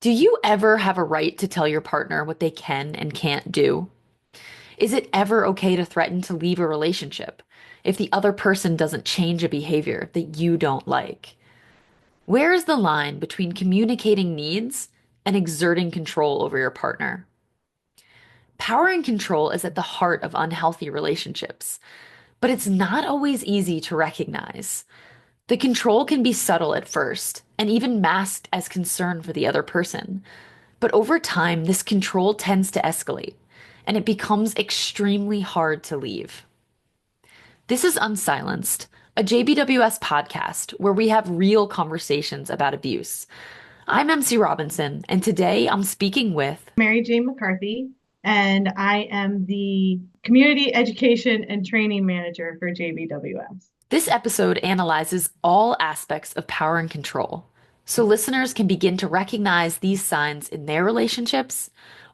Do you ever have a right to tell your partner what they can and can't do? Is it ever okay to threaten to leave a relationship if the other person doesn't change a behavior that you don't like? Where is the line between communicating needs and exerting control over your partner? Power and control is at the heart of unhealthy relationships, but it's not always easy to recognize. The control can be subtle at first and even masked as concern for the other person. But over time, this control tends to escalate, and it becomes extremely hard to leave. This is Unsilenced, a JBWS podcast where we have real conversations about abuse. I'm MC Robinson, and today I'm speaking with McCarthy, and I am the Community Education and Training Manager for JBWS. This episode analyzes all aspects of power and control, so listeners can begin to recognize these signs in their relationships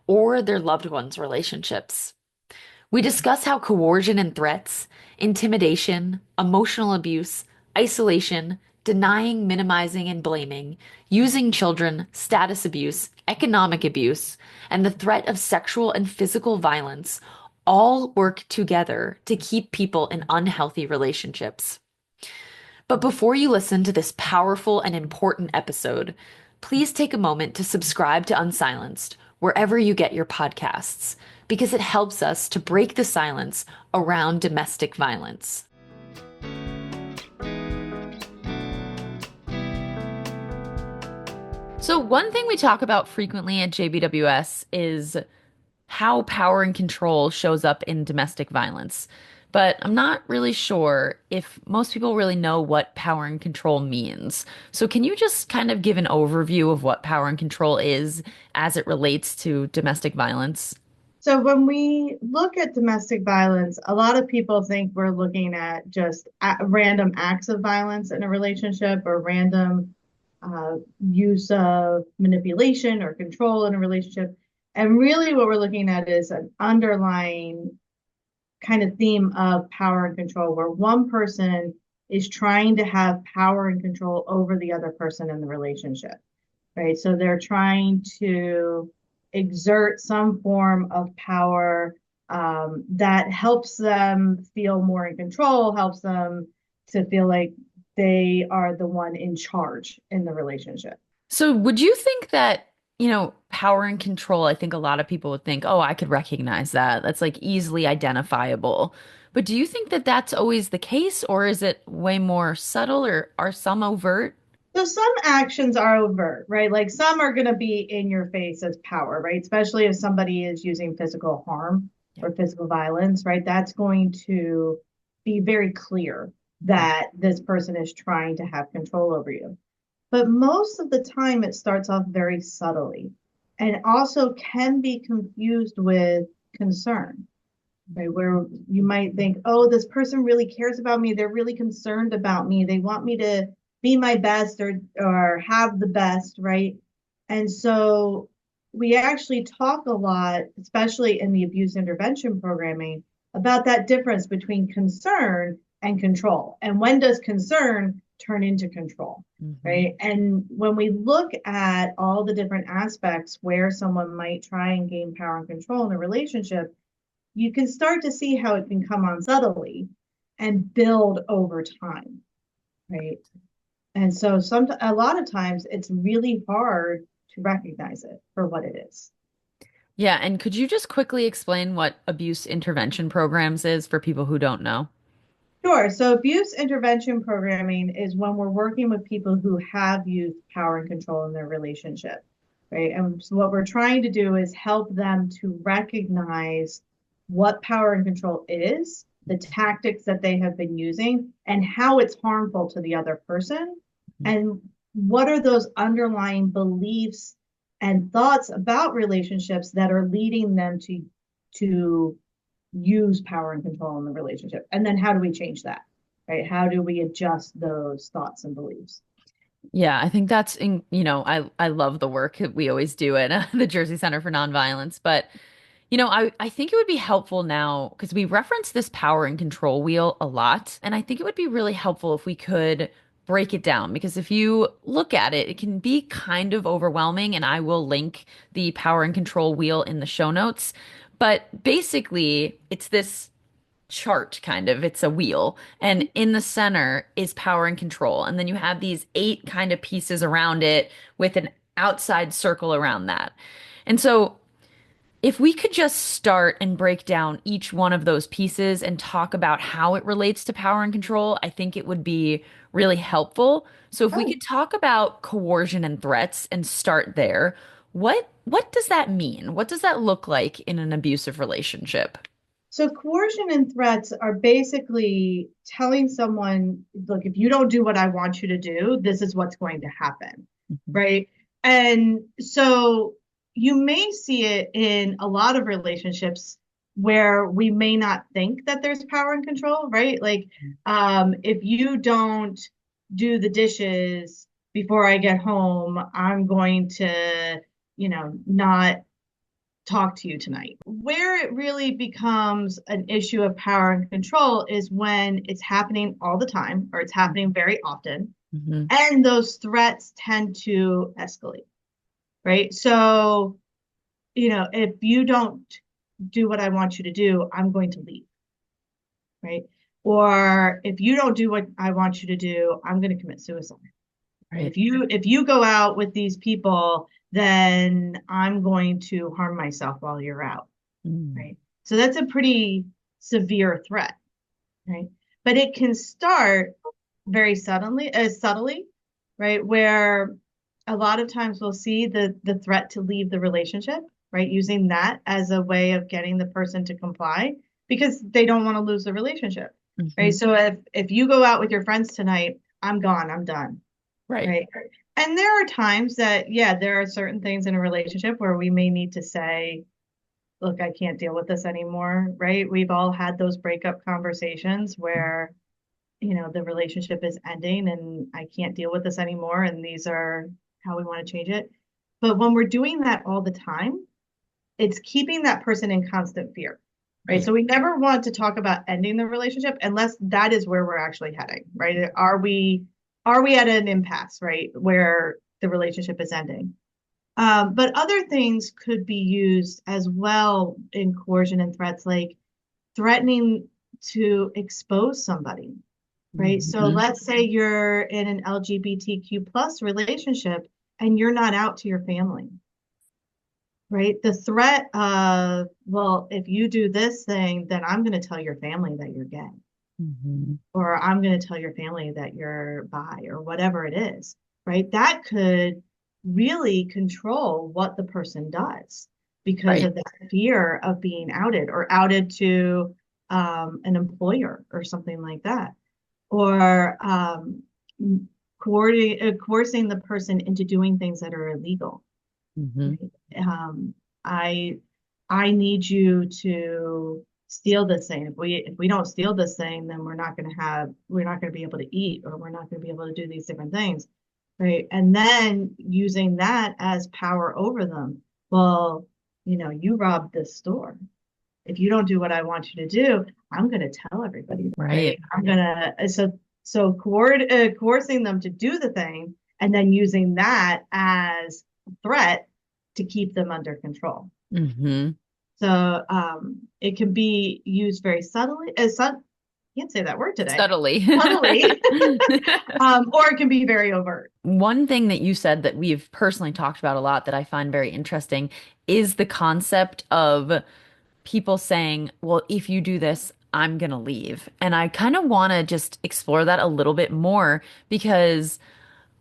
or their loved ones' relationships. We discuss how coercion and threats, intimidation, emotional abuse, isolation, denying, minimizing, and blaming, using children, status abuse, economic abuse, and the threat of sexual and physical violence all work together to keep people in unhealthy relationships. But before you listen to this powerful and important episode, please take a moment to subscribe to Unsilenced wherever you get your podcasts, because it helps us to break the silence around domestic violence. So, one thing we talk about frequently at JBWS is how power and control shows up in domestic violence. But I'm not really sure if most people really know what power and control means. So, can you just kind of give an overview of what power and control is as it relates to domestic violence? So, when we look at domestic violence, a lot of people think we're looking at just random acts of violence in a relationship or random use of manipulation or control in a relationship. And really, what we're looking at is an underlying kind of theme of power and control, where one person is trying to have power and control over the other person in the relationship, right? So they're trying to exert some form of power that helps them feel more in control, helps them to feel like they are the one in charge in the relationship. So, would you think that, power and control, I think a lot of people would think, oh, I could recognize that. That's like easily identifiable. But do you think that that's always the case, or is it way more subtle, or are some overt? So some actions are overt, right? Like some are going to be in your face as power, right? Especially if somebody is using physical harm Yeah. or physical violence, right? That's going to be very clear Right. that this person is trying to have control over you. But most of the time, it starts off very subtly and also can be confused with concern, right? Where you might think, oh, this person really cares about me. They're really concerned about me. They want me to be my best or have the best, right? And so we actually talk a lot, especially in the abuse intervention programming, about that difference between concern and control. And when does concern turn into control, Hmm. right? And when we look at all the different aspects where someone might try and gain power and control in a relationship, you can start to see how it can come on subtly and build over time, right? And so a lot of times it's really hard to recognize it for what it is. Yeah, and could you just quickly explain what abuse intervention programs is for people who don't know? Sure. So abuse intervention programming is when we're working with people who have used power and control in their relationship, right? And so what we're trying to do is help them to recognize what power and control is, the tactics that they have been using, and how it's harmful to the other person, and what are those underlying beliefs and thoughts about relationships that are leading them to use power and control in the relationship. And then how do we change that? Right? How do we adjust those thoughts and beliefs? Yeah, I think I love the work that we always do at the Jersey Center for Nonviolence, but I think it would be helpful now because we reference this power and control wheel a lot, and I think it would be really helpful if we could break it down because if you look at it, it can be kind of overwhelming, and I will link the power and control wheel in the show notes. But basically, it's this chart kind of. It's a wheel, and in the center is power and control. And then you have these eight kind of pieces around it with an outside circle around that. And so if we could just start and break down each one of those pieces and talk about how it relates to power and control, I think it would be really helpful. So if we Oh, could talk about coercion and threats and start there, what does that mean? What does that look like in an abusive relationship? so coercion and threats are basically telling someone, look, if you don't do what I want you to do, this is what's going to happen, Mhm. right? And so you may see it in a lot of relationships where we may not think that there's power and control, right? Like, if you don't do the dishes before I get home, I'm going to, not talk to you tonight. Where it really becomes an issue of power and control is when it's happening all the time or it's happening very often, Mhm. and those threats tend to escalate, right? So, if you don't do what I want you to do, I'm going to leave, right? Or if you don't do what I want you to do, I'm going to commit suicide. Right? Right. If you go out with these people, then I'm going to harm myself while you're out. Mm. Right. So that's a pretty severe threat, right? But it can start very subtly, right? Where a lot of times we'll see the threat to leave the relationship, right? Using that as a way of getting the person to comply because they don't want to lose the relationship, right? Mhm. So if you go out with your friends tonight, I'm gone, I'm done, Right. right? And there are times that, yeah, there are certain things in a relationship where we may need to say, look, I can't deal with this anymore, right? We've all had those breakup conversations where, the relationship is ending and I can't deal with this anymore. And these are how we want to change it. But when we're doing that all the time, it's keeping that person in constant fear, right? Right. So we never want to talk about ending the relationship unless that is where we're actually heading, right? Are we at an impasse, right? Where the relationship is ending. But other things could be used as well in coercion and threats, like threatening to expose somebody, right? So Mhm. let's say you're in an LGBTQ plus relationship and you're not out to your family, right? The threat of, well, if you do this thing, then I'm going to tell your family that you're gay, Mhm. or I'm going to tell your family that you're bi, or whatever it is, right? That could really control what the person does because Right. of that fear of being outed or outed to an employer or something like that, or coercing the person into doing things that are illegal. Mhm. Right? I need you to steal this thing. If we don't steal this thing, then we're not going to be able to eat, or we're not going to be able to do these different things, right? And then using that as power over them. Well, you robbed this store. If you don't do what I want you to do, I'm going to tell everybody, right? Right. I'm gonna coercing them to do the thing and then using that as a threat to keep them under control. Mhm. So it can be used very subtly, can't say that word today, Subtly. subtly, or it can be very overt. One thing that you said that we've personally talked about a lot that I find very interesting is the concept of people saying, well, if you do this, I'm gonna leave. And I kind of want to just explore that a little bit more because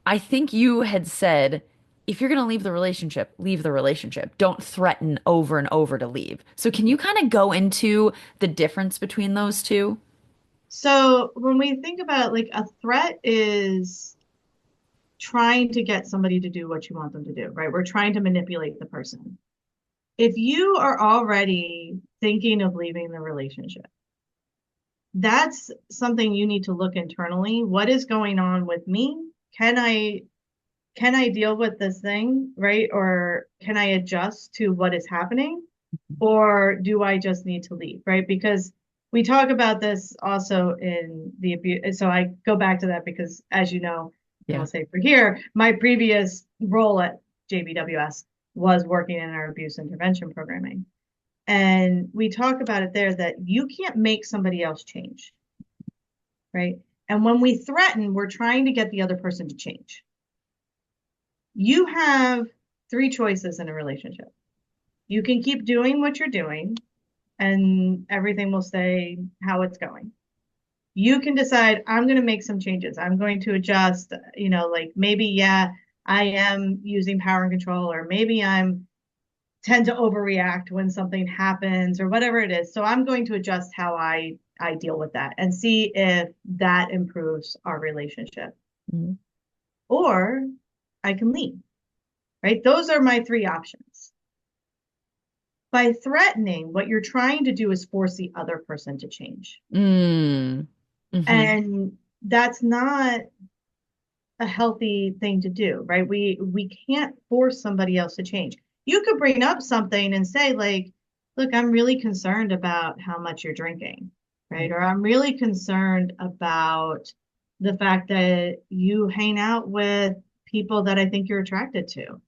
I think you had said, if you're gonna leave the relationship, leave the relationship. Don't threaten over and over to leave. So can you kind of go into the difference between those two? So when we think about like a threat is trying to get somebody to do what you want them to do, right? We're trying to manipulate the person. If you are already thinking of leaving the relationship, that's something you need to look internally. What is going on with me? Can I deal with this thing, right? Or can I adjust to what is happening? Or do I just need to leave, right? Because we talk about this also in the abuse. So I go back to that because, as you know, and Yeah. I'll say for here, my previous role at JBWS was working in our abuse intervention programming. And we talk about it there that you can't make somebody else change, right? And when we threaten, we're trying to get the other person to change. You have three choices in a relationship. You can keep doing what you're doing and everything will stay how it's going. You can decide, I'm going to make some changes. I'm going to adjust, like maybe, yeah, I am using power and control, or maybe I'm tend to overreact when something happens or whatever it is. So I'm going to adjust how I deal with that and see if that improves our relationship. Mhm. Or I can leave, right? Those are my three options. By threatening, what you're trying to do is force the other person to change. Mm. Hmm. And that's not a healthy thing to do, right? We can't force somebody else to change. You could bring up something and say like, look, I'm really concerned about how much you're drinking, right? Or I'm really concerned about the fact that you hang out with people that I think you're attracted to,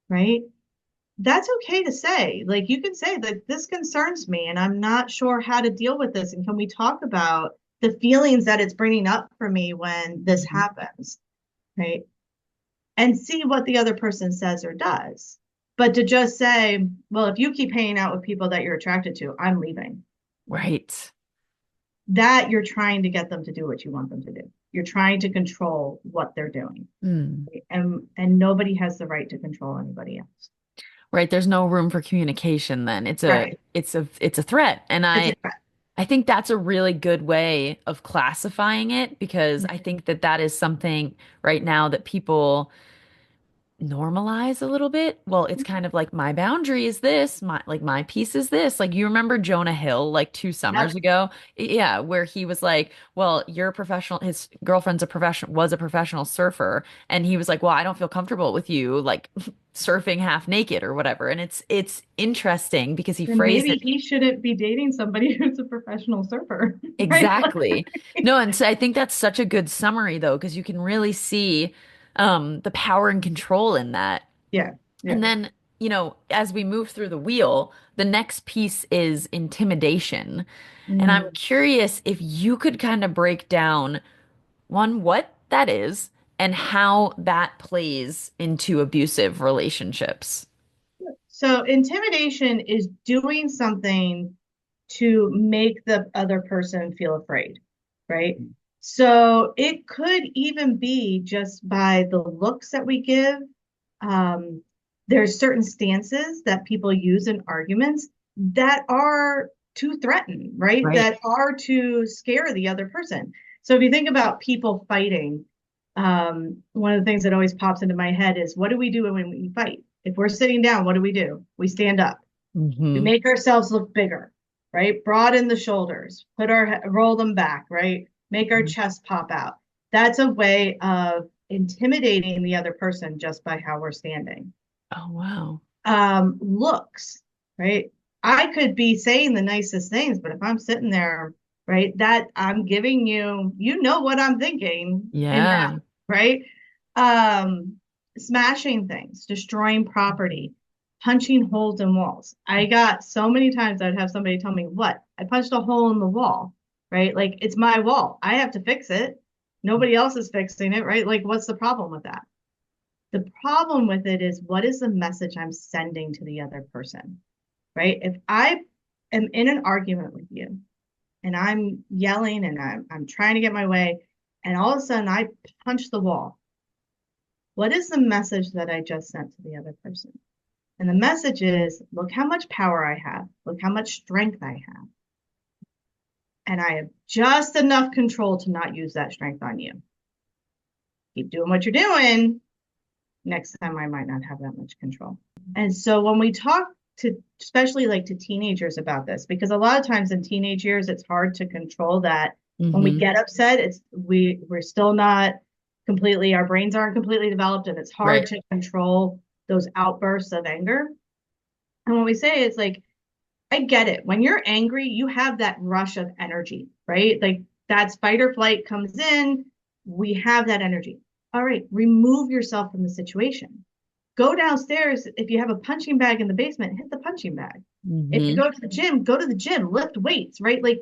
right? That's okay to say. Like you can say that this concerns me and I'm not sure how to deal with this. And can we talk about the feelings that it's bringing up for me when this Hmm. happens, right? And see what the other person says or does. But to just say, well, if you keep hanging out with people that you're attracted to, I'm leaving. Right. That you're trying to get them to do what you want them to do. You're trying to control what they're doing. Mm. And nobody has the right to control anybody else. Right. There's no room for communication then. Right. It's a threat. And It's a I think that's a really good way of classifying it because I think that that is something right now that people normalize a little bit. Well, it's kind of like my boundary is this, my piece is this. Like you remember Jonah Hill like two summers yep. ago? Yeah, where he was like, "Well, you're a professional, his girlfriend's a professional was a professional surfer." And he was like, "Well, I don't feel comfortable with you like surfing half naked or whatever." And it's interesting because he Then phrased maybe it he shouldn't be dating somebody who's a professional surfer, right? exactly. No, and so I think that's such a good summary though, because you can really see the power and control in that. Yeah. Yeah. And then, as we move through the wheel, the next piece is intimidation. And I'm Mm. curious if you could kind of break down one, what that is and how that plays into abusive relationships. So intimidation is doing something to make the other person feel afraid, right? So it could even be just by the looks that we give. Um, there's certain stances that people use in arguments that are to threaten, right? Right. That are to scare the other person. So if you think about people fighting, one of the things that always pops into my head is what do we do when we fight? If we're sitting down, what do? We stand up. We Hmm. make ourselves look bigger, right? Broaden the shoulders, roll them back, right? Make our chest pop out. That's a way of intimidating the other person just by how we're standing. Oh, wow. Looks, right? I could be saying the nicest things, but if I'm sitting there, right, that I'm giving you, you know what I'm thinking in that, Yeah. right? Um, Smashing things, destroying property, punching holes in walls. I got so many times I'd have somebody tell me, what? I punched a hole in the wall, right? Like it's my wall. I have to fix it. Nobody else is fixing it, right? Like, what's the problem with that? The problem with it is what is the message I'm sending to the other person, right? If I am in an argument with you and I'm yelling and I'm trying to get my way, and all of a sudden I punch the wall, what is the message that I just sent to the other person? And the message is look how much power I have, look how much strength I have. And I have just enough control to not use that strength on you. Keep doing what you're doing, next time I might not have that much control. And so when we talk to, especially like to teenagers about this, because a lot of times in teenage years, it's hard to control that. When we Hmm. get upset, we're still not completely, our brains aren't completely developed, and it's hard Right. to control those outbursts of anger. And what we say is like, I get it. When you're angry, you have that rush of energy, right? Like that's fight or flight comes in. We have that energy. All right, remove yourself from the situation. Go downstairs. If you have a punching bag in the basement, hit the punching bag. If you Hmm. go to the gym, go to the gym, lift weights, right? Like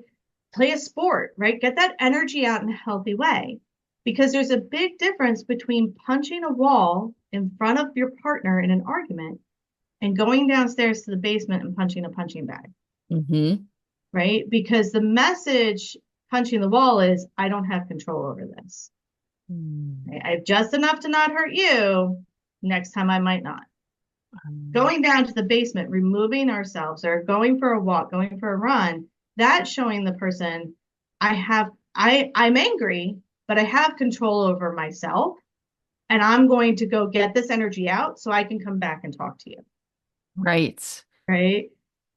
play a sport, right? Get that energy out in a healthy way. Because there's a big difference between punching a wall in front of your partner in an argument and going downstairs to the basement and punching a punching bag, Hmm. right? Because the message punching the wall is, I don't have control over this. Right? I have just enough to not hurt you. Next time I might not. Going down to the basement, removing ourselves or going for a walk, going for a run, that's showing the person I'm angry, but I have control over myself and I'm going to go get this energy out so I can come back and talk to you. Right. Right?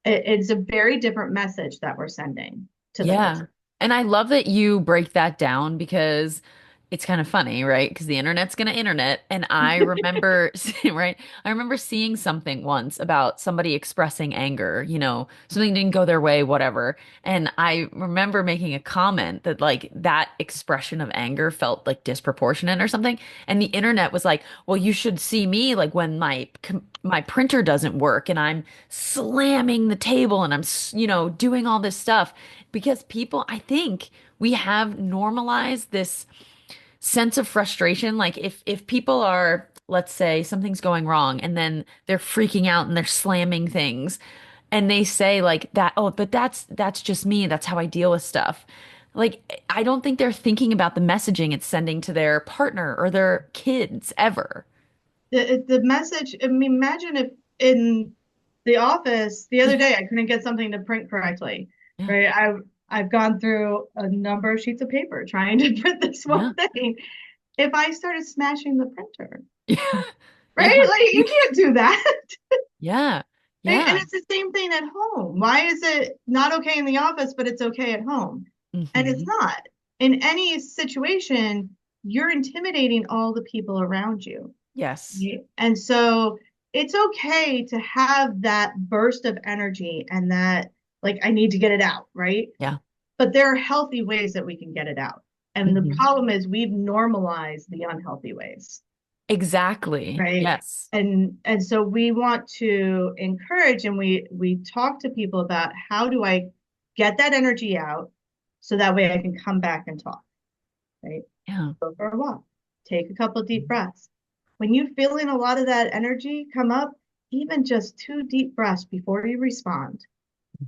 It's a very different message that we're sending to the Yeah. person. And I love that you break that down because it's kind of funny, right? Because the internet's gonna internet. And I remember, right? I remember seeing something once about somebody expressing anger, something didn't go their way, whatever. And I remember making a comment that like that expression of anger felt like disproportionate or something. And the internet was like, well, you should see me like when my printer doesn't work and I'm slamming the table and I'm doing all this stuff because people, I think we have normalized this sense of frustration. Like if people are, let's say something's going wrong and then they're freaking out and they're slamming things and they say like that, oh, but that's just me. That's how I deal with stuff. Like I don't think they're thinking about the messaging it's sending to their partner or their kids ever. The message, I mean, imagine if in the office the other Yeah, day I couldn't get something to print correctly, yeah, right? I've gone through a number of sheets of paper trying to print this yeah, one thing. If I started smashing the printer, yeah, right? yeah, Like you can't do that. yeah, Right? And yeah. it's the same thing at home. Why is it not okay in the office, but it's okay at home? And it's Hmm. not. In any situation, you're intimidating all the people around you. Yes. Right? And so it's okay to have that burst of energy and that, like, I need to get it out, right? Yeah. But there are healthy ways that we can get it out. And the Hmm. problem is we've normalized the unhealthy ways, Exactly. right? Yes. And so we want to encourage and we talk to people about how do I get that energy out so that way I can come back and talk, right? Yeah. Go for a walk, take a couple of deep breaths. When you feeling a lot of that energy come up, even just 2 deep breaths before you respond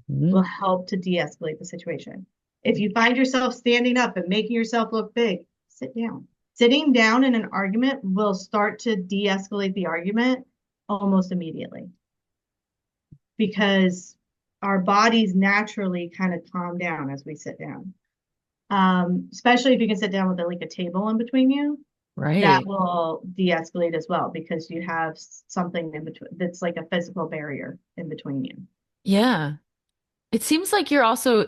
Hmm. will help to de-escalate the situation. If you find yourself standing up and making yourself look big, sit down. Sitting down in an argument will start to de-escalate the argument almost immediately because our bodies naturally kind of calm down as we sit down. Especially if you can sit down with like a table in between you, that Right. will de-escalate as well because you have something in between that's like a physical barrier in between you. Yeah. It seems like you're also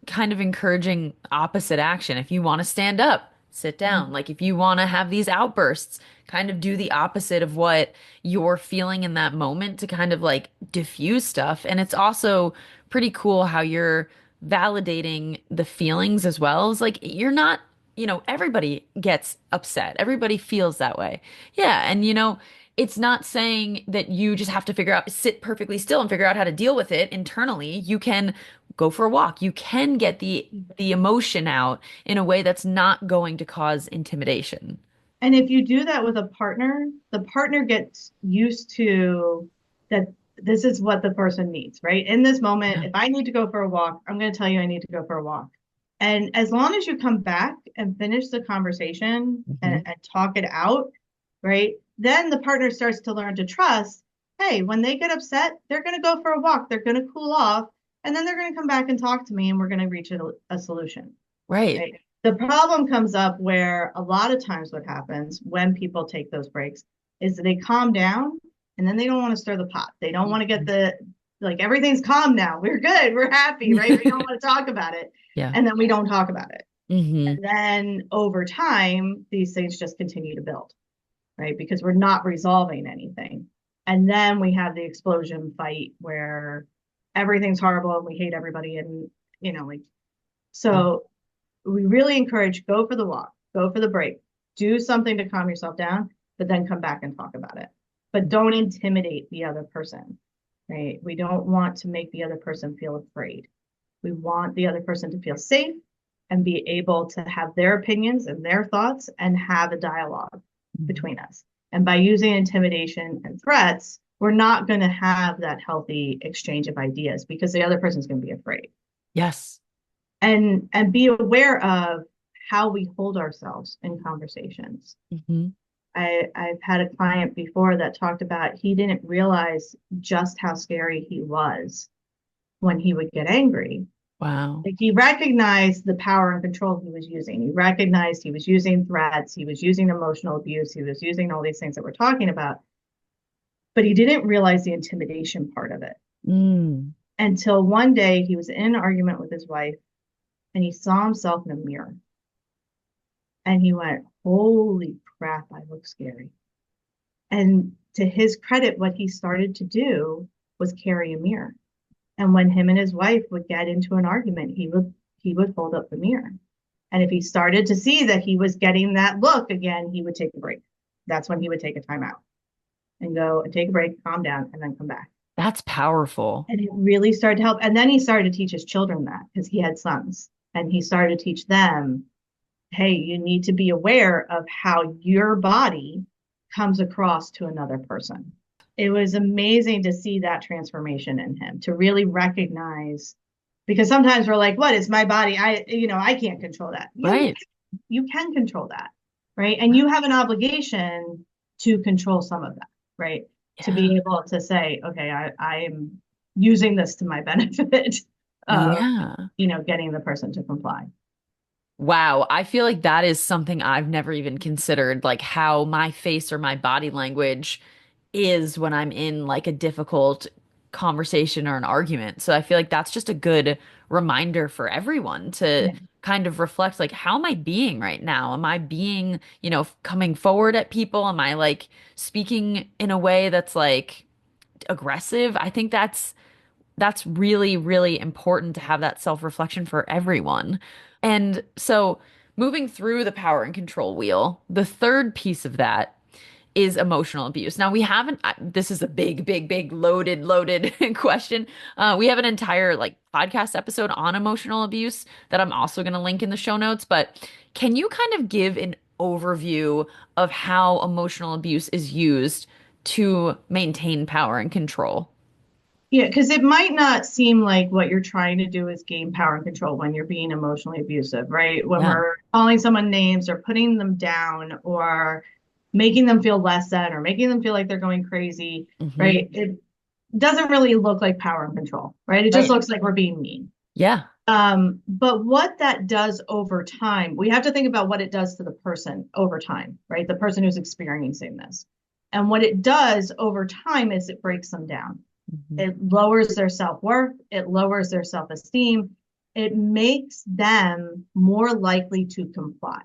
kind of encouraging opposite action. If you want to stand up, sit down. Like if you want to have these outbursts, kind of do the opposite of what you're feeling in that moment to kind of like diffuse stuff. And it's also pretty cool how you're validating the feelings as well. It's like you're not, everybody gets upset. Everybody feels that way. Yeah. And it's not saying that you just have to sit perfectly still and figure out how to deal with it internally. You can go for a walk. You can get the emotion out in a way that's not going to cause intimidation. And if you do that with a partner, the partner gets used to that this is what the person needs, right? In this moment, Yeah. if I need to go for a walk, I'm going to tell you I need to go for a walk. And as long as you come back and finish the conversation Hmm. and talk it out, right? Then the partner starts to learn to trust, hey, when they get upset, they're going to go for a walk, they're going to cool off, and then they're going to come back and talk to me and we're going to reach a solution. Right. Right. The problem comes up where a lot of times what happens when people take those breaks is they calm down and then they don't want to stir the pot. They don't want to get Mhm. the, like, everything's calm now. We're good. We're happy, right? We don't want to talk about it. Yeah. And then we don't talk about it. Hmm. And then over time, these things just continue to build, right? Because we're not resolving anything. And then we have the explosion fight where everything's horrible and we hate everybody. And, like, so we really encourage go for the walk, go for the break, do something to calm yourself down, but then come back and talk about it. But don't intimidate the other person, right? We don't want to make the other person feel afraid. We want the other person to feel safe and be able to have their opinions and their thoughts and have a dialogue Mhm. between us. And by using intimidation and threats, we're not going to have that healthy exchange of ideas because the other person's going to be afraid. Yes. And be aware of how we hold ourselves in conversations. Hmm. I've had a client before that talked about he didn't realize just how scary he was when he would get angry. Wow. Like he recognized the power and control he was using. He recognized he was using threats, he was using emotional abuse, he was using all these things that we're talking about, but he didn't realize the intimidation part of it Mm. until one day he was in an argument with his wife and he saw himself in a mirror and he went, "Holy crap, I look scary." And to his credit, what he started to do was carry a mirror. And when him and his wife would get into an argument, he would hold up the mirror. And if he started to see that he was getting that look again, he would take a break. That's when he would take a time out and go and take a break, calm down, and then come back. That's powerful. And it really started to help. And then he started to teach his children that because he had sons. And he started to teach them, hey, you need to be aware of how your body comes across to another person. It was amazing to see that transformation in him, to really recognize, because sometimes we're like, what is my body? I can't control that. Yeah, Right. you can control that, right? And you have an obligation to control some of that, right? To Yeah. be able to say, okay, I am using this to my benefit of, Yeah. getting the person to comply. Wow, I feel like that is something I've never even considered, like how my face or my body language is when I'm in like a difficult conversation or an argument. So I feel like that's just a good reminder for everyone to Yeah. kind of reflect, like, how am I being right now? Am I being, coming forward at people? Am I like speaking in a way that's like aggressive? I think that's really, really important to have that self-reflection for everyone. And so, moving through the power and control wheel, the third piece of that is emotional abuse. Now, we haven't, this is a big, big, big loaded question. We have an entire like podcast episode on emotional abuse that I'm also going to link in the show notes. But can you kind of give an overview of how emotional abuse is used to maintain power and control? Yeah, because it might not seem like what you're trying to do is gain power and control when you're being emotionally abusive, right? When Yeah. we're calling someone names or putting them down or making them feel less than or making them feel like they're going crazy, Hmm. right? It doesn't really look like power and control, right? It just Right. looks like we're being mean. Yeah. But what that does over time, we have to think about what it does to the person over time, right? The person who's experiencing this. And what it does over time is it breaks them down. Hmm. It lowers their self-worth, it lowers their self-esteem, it makes them more likely to comply.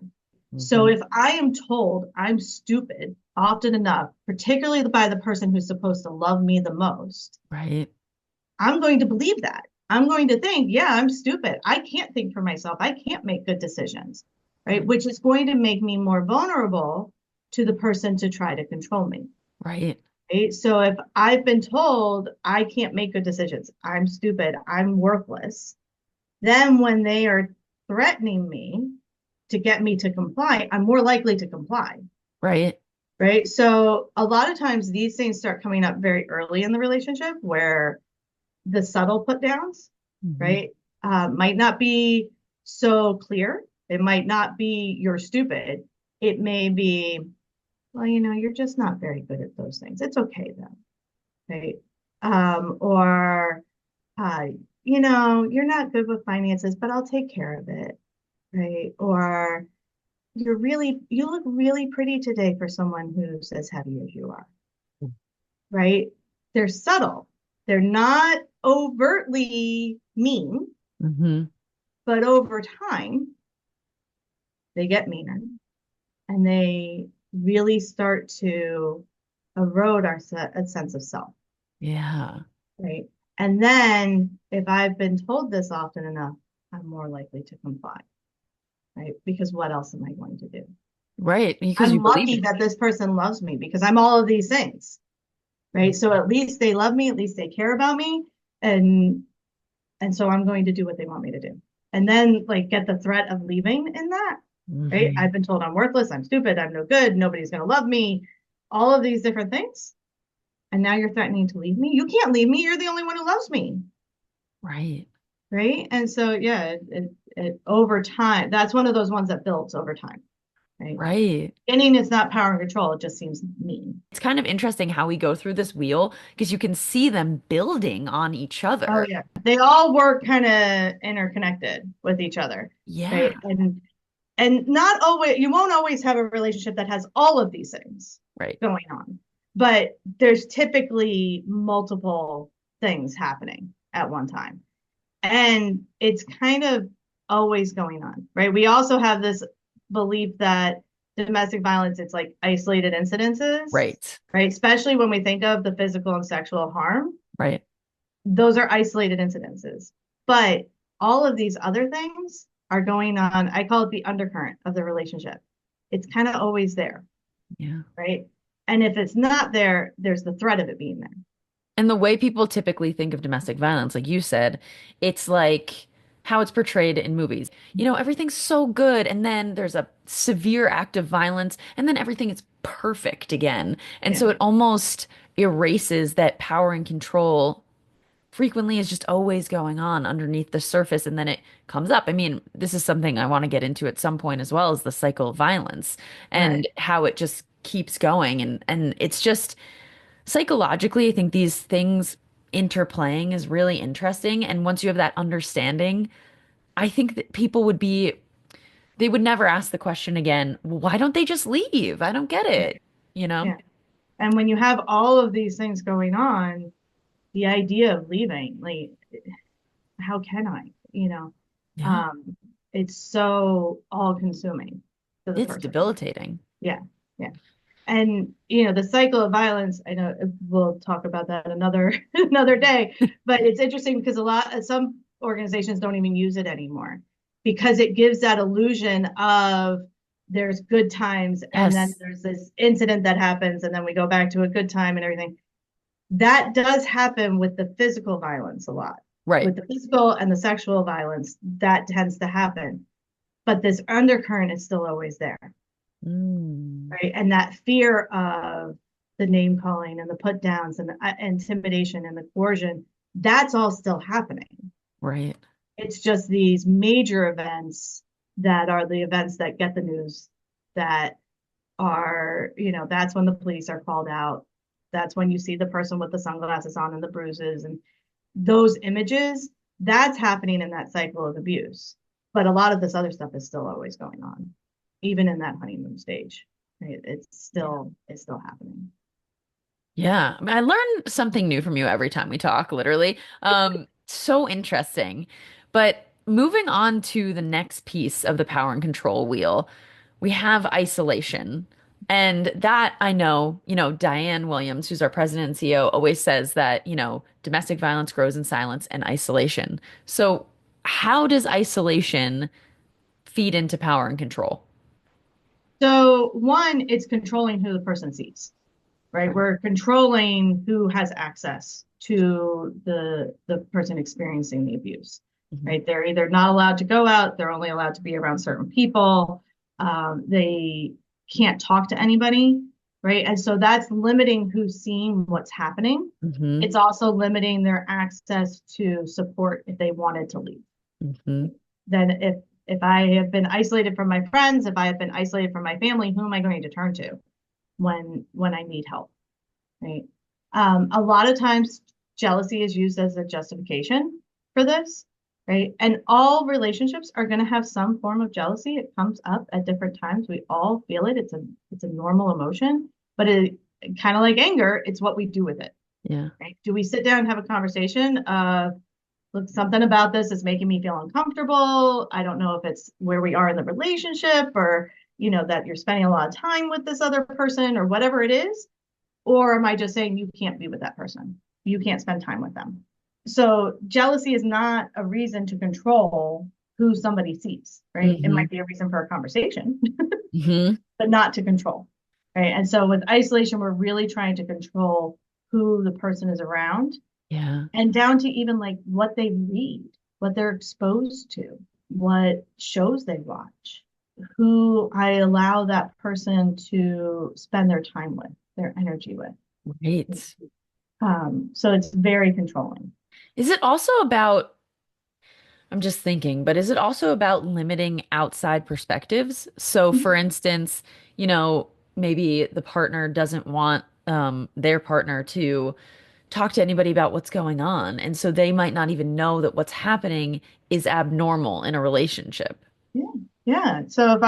So Hmm. if I am told I'm stupid often enough, particularly by the person who's supposed to love me the most, Right. I'm going to believe that. I'm going to think, yeah, I'm stupid. I can't think for myself. I can't make good decisions, right? Which is going to make me more vulnerable to the person to try to control me. Right. Right? So if I've been told I can't make good decisions, I'm stupid, I'm worthless, then when they are threatening me to get me to comply, I'm more likely to comply. Right. Right. So a lot of times these things start coming up very early in the relationship where the subtle put downs, Hmm. right, might not be so clear. It might not be you're stupid. It may be, well, you're just not very good at those things. It's okay though. Right? Or, uh, you're not good with finances, but I'll take care of it. Right? Or you look really pretty today for someone who's as heavy as you are. Right? They're subtle. They're not overtly mean, Hmm. but over time, they get meaner and they really start to erode a sense of self. Yeah. Right? And then if I've been told this often enough, I'm more likely to comply, right? Because what else am I going to do? Right. Because you I'm believe lucky it. that this person loves me because I'm all of these things, right? So at least they love me, at least they care about me, and and so I'm going to do what they want me to do. And then like get the threat of leaving in that, right? Hmm. I've been told I'm worthless, I'm stupid, I'm no good, nobody's going to love me, all of these different things. And now you're threatening to leave me. You can't leave me. You're the only one who loves me, Right. right? And so yeah, it over time, that's one of those ones that builds over time, right? Right. Beginning is not power and control. It just seems mean. It's kind of interesting how we go through this wheel because you can see them building on each Oh other. yeah, they all work kind of interconnected with each other, Yeah. right? And not always, you won't always have a relationship that has all of these things Right. going on, but there's typically multiple things happening at one time, and it's kind of always going on, right? We also have this belief that domestic violence, it's like isolated incidences, Right. right? Especially when we think of the physical and sexual harm, Right. those are isolated incidences. But all of these other things are going on. I call it the undercurrent of the relationship. It's kind of always there, Yeah. right? And if it's not there, there's the threat of it being there. And the way people typically think of domestic violence, like you said, it's like how it's portrayed in movies. Everything's so good, and then there's a severe act of violence, and then everything is perfect again. And Yeah. so it almost erases that power and control frequently is just always going on underneath the surface, and then it comes up. I mean, this is something I want to get into at some point as well as the cycle of violence Right. and how it just keeps going. And it's just psychologically, I think these things interplaying is really interesting. And once you have that understanding, I think that people would be, they would never ask the question again, "Well, why don't they just leave? I don't get Right. it, you know? Yeah. And when you have all of these things going on, the idea of leaving, like, how can I? Yeah, Um, it's so all consuming to the it's person. debilitating. Yeah. Yeah. And the cycle of violence, I know we'll talk about that another another day, but it's interesting because some organizations don't even use it anymore because it gives that illusion of there's good times and then Yes, there's this incident that happens and then we go back to a good time and everything. That does happen with the physical violence a lot. right. With the physical and the sexual violence, that tends to happen. But this undercurrent is still always there, Mm, right? And that fear of the name calling and the put downs and the intimidation and the coercion, that's all still happening. right. It's just these major events that are the events that get the news, that are, that's when the police are called out. That's when you see the person with the sunglasses on and the bruises and those images, that's happening in that cycle of abuse. But a lot of this other stuff is still always going on, even in that honeymoon stage. Right? Yeah. It's still happening. Yeah. I mean, I learn something new from you every time we talk, literally. So interesting. But moving on to the next piece of the power and control wheel, we have isolation. And that I know, Diane Williams, who's our president and CEO, always says that, domestic violence grows in silence and isolation. So, how does isolation feed into power and control? So one, it's controlling who the person sees, right? Okay. We're controlling who has access to the person experiencing the abuse, Hmm. right? They're either not allowed to go out, they're only allowed to be around certain people, they can't talk to anybody, right? And so that's limiting who's seeing what's happening. Hmm. It's also limiting their access to support if they wanted to leave. Hmm. Then if I have been isolated from my friends, if I have been isolated from my family, who am I going to turn to when I need help? Right. A lot of times jealousy is used as a justification for this, right? And all relationships are going to have some form of jealousy. It comes up at different times. We all feel it. It's a normal emotion, but it kind of like anger, it's what we do with it, Yeah. right? Do we sit down and have a conversation of look, something about this is making me feel uncomfortable. I don't know if it's where we are in the relationship or that you're spending a lot of time with this other person or whatever it is, or am I just saying you can't be with that person? You can't spend time with them. So jealousy is not a reason to control who somebody sees, right? It Hmm. might be a reason for a conversation, Hmm. but not to control, right? And so with isolation, we're really trying to control who the person is around, Yeah. and down to even like what they read, what they're exposed to, what shows they watch, who I allow that person to spend their time with, their energy with. Right. So it's very controlling. Is it also about, I'm just thinking, but is it also about limiting outside perspectives? So, for instance, maybe the partner doesn't want their partner to talk to anybody about what's going on. And so they might not even know that what's happening is abnormal in a relationship. Yeah. Yeah. So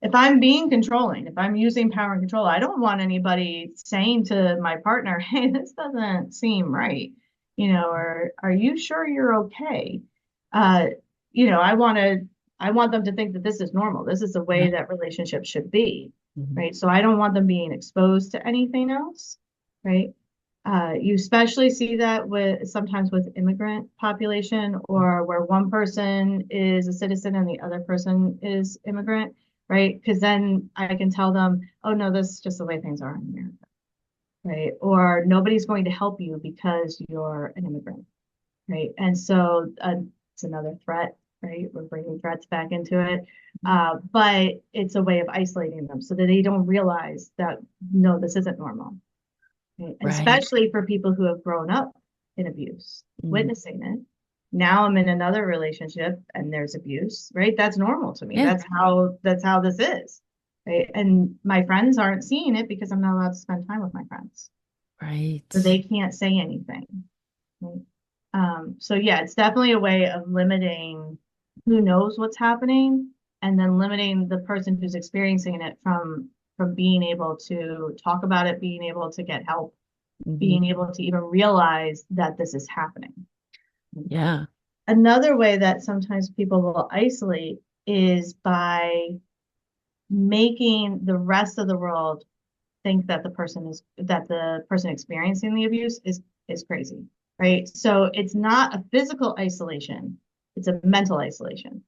if I'm being controlling, if I'm using power and control, I don't want anybody saying to my partner, "Hey, this doesn't seem right," or "Are you sure you're okay?" Uh, I want them to think that this is normal. This is the Yeah. way that relationships should be, Mhm. right? So I don't want them being exposed to anything else, right? You especially see that with sometimes with immigrant population, or where one person is a citizen and the other person is immigrant, right? Because then I can tell them, oh no, this is just the way things are in America, right? Or nobody's going to help you because you're an immigrant, right? And so it's another threat, right? We're bringing threats back into it. But it's a way of isolating them so that they don't realize that, no, this isn't normal. Right? And Right. especially for people who have grown up in abuse, Mm. witnessing it. Now I'm in another relationship and there's abuse, right? That's normal to me. Yeah. That's how this is. Right. And my friends aren't seeing it because I'm not allowed to spend time with my friends. So Right. they can't say anything. Right? So yeah, it's definitely a way of limiting who knows what's happening, and then limiting the person who's experiencing it from being able to talk about it, being able to get help, Hmm. being able to even realize that this is happening. Yeah. Another way that sometimes people will isolate is by making the rest of the world think that the person experiencing the abuse is crazy, right? So it's not a physical isolation, it's a mental isolation,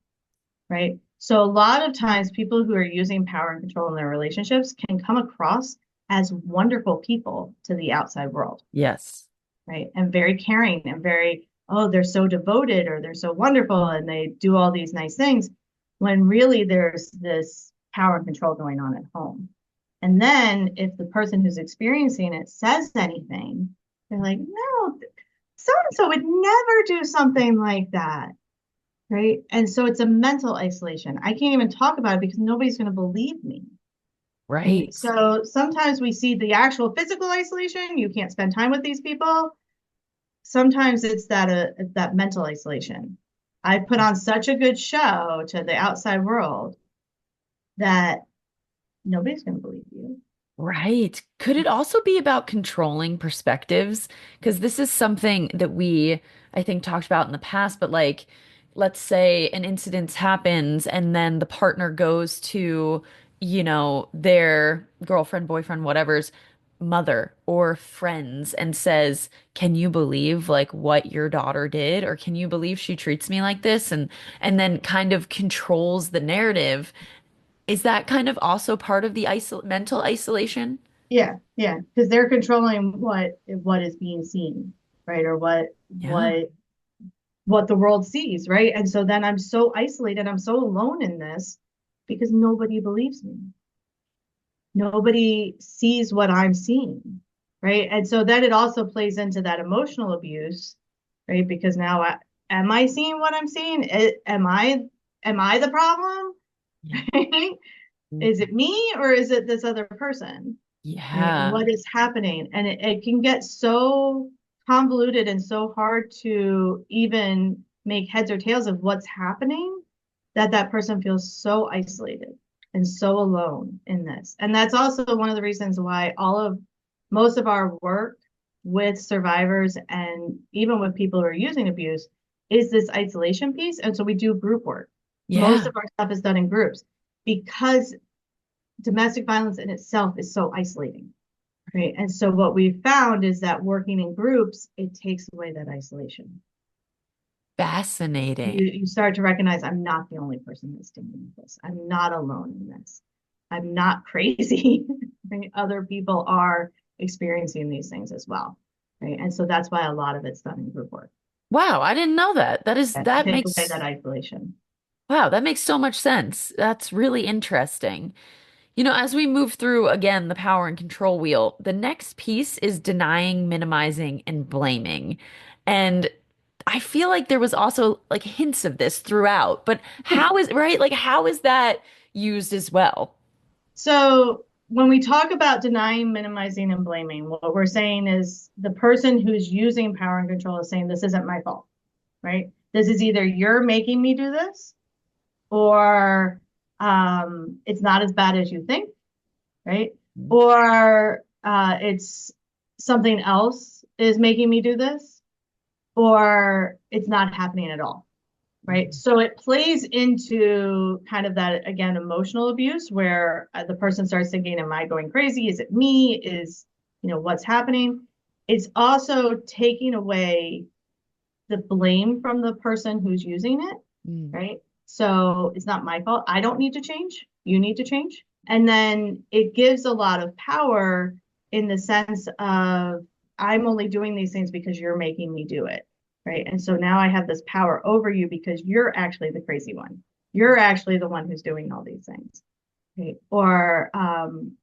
right? So a lot of times people who are using power and control in their relationships can come across as wonderful people to the outside world, Yes. right? And very caring and very, oh, they're so devoted or they're so wonderful and they do all these nice things, when really there's this power and control going on at home. And then if the person who's experiencing it says anything, they're like, no, so and so would never do something like that. Right. And so it's a mental isolation. I can't even talk about it because nobody's going to believe me. Right. Right. So sometimes we see the actual physical isolation. You can't spend time with these people. Sometimes it's that mental isolation. I put on such a good show to the outside world that nobody's going to believe you. Right. Could it also be about controlling perspectives? Because this is something that we, I think, talked about in the past, but like, let's say an incident happens and then the partner goes to, their girlfriend, boyfriend, whatever's mother or friends and says, "Can you believe like what your daughter did? Or can you believe she treats me like this?" And then kind of controls the narrative. Is that kind of also part of the mental isolation? Yeah, yeah, because they're controlling what is being seen, right? Or Yeah. what the world sees, right? And so then I'm so isolated, I'm so alone in this because nobody believes me. Nobody sees what I'm seeing, right? And so then it also plays into that emotional abuse, right? Because now am I seeing what I'm seeing? Am I the problem? Yeah. Is it me or is it this other person? Right? And Yeah. what is happening? And it can get so convoluted and so hard to even make heads or tails of what's happening, that that person feels so isolated and so alone in this. And that's also one of the reasons why most of our work with survivors and even with people who are using abuse is this isolation piece. And so we do group work. Most Yeah. of our stuff is done in groups because domestic violence in itself is so isolating. right? And so what we found is that working in groups, it takes away that isolation. Fascinating. You start to recognize I'm not the only person that's dealing with this. I'm not alone in this. I'm not crazy. Right? Other people are experiencing these things as well. Right. And so that's why a lot of it's done in group work. Wow, I didn't know that. To That take away that makes isolation. wow, that makes so much sense. That's really interesting. You know, as we move through again the power and control wheel, the next piece is denying, minimizing, and blaming. And I feel like there was also like hints of this throughout, but how is, right? Like, how is that used as well? So when we talk about denying, minimizing, and blaming, what we're saying is the person who's using power and control is saying, this isn't my fault, right? This is either you're making me do this or it's not as bad as you think, right? Or it's something else is making me do this, or it's not happening at all, right? So it plays into kind of that, again, emotional abuse where the person starts thinking, am I going crazy? Is it me? Is, what's happening? It's also taking away the blame from the person who's using it, Mm. right? So it's not my fault. I don't need to change. You need to change. And then it gives a lot of power in the sense of I'm only doing these things because you're making me do it, right? And so now I have this power over you because you're actually the crazy one. You're actually the one who's doing all these things, right? Or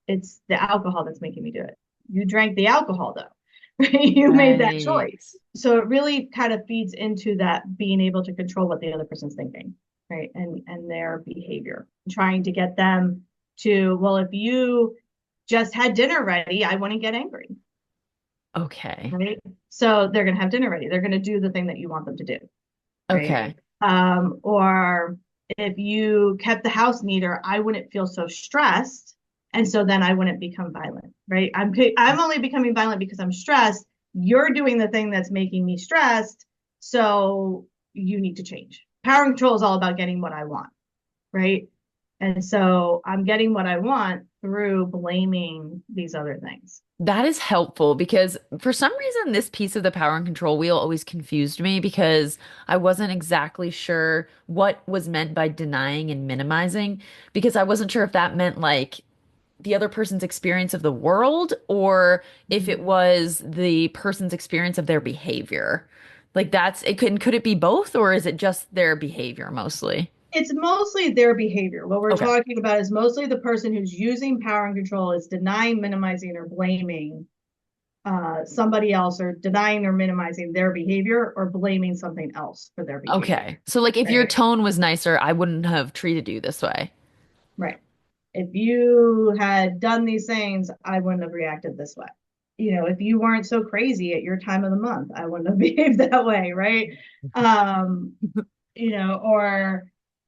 it's the alcohol that's making me do it. You drank the alcohol though, right? You made that Right. choice. So it really kind of feeds into that being able to control what the other person's thinking, right? And their behavior, trying to get them to, well, if you just had dinner ready, I wouldn't get angry, Okay. right? So they're going to have dinner ready. They're going to do the thing that you want them to do, right? Okay. Or if you kept the house neater, I wouldn't feel so stressed. And so then I wouldn't become violent, right? I'm only becoming violent because I'm stressed. You're doing the thing that's making me stressed. So you need to change. Power and control is all about getting what I want, right? And so I'm getting what I want through blaming these other things. That is helpful because for some reason, this piece of the power and control wheel always confused me because I wasn't exactly sure what was meant by denying and minimizing because I wasn't sure if that meant like the other person's experience of the world or if it was the person's experience of their behavior. Like that's it could it be both or is it just their behavior mostly? It's mostly their behavior. What we're Okay. talking about is mostly the person who's using power and control is denying, minimizing, or blaming somebody else, or denying or minimizing their behavior, or blaming something else for their behavior. Okay. So like if your Right. tone was nicer, I wouldn't have treated you this way. Right. If you had done these things, I wouldn't have reacted this way. If you weren't so crazy at your time of the month, I wouldn't have behaved that way, right? Um, or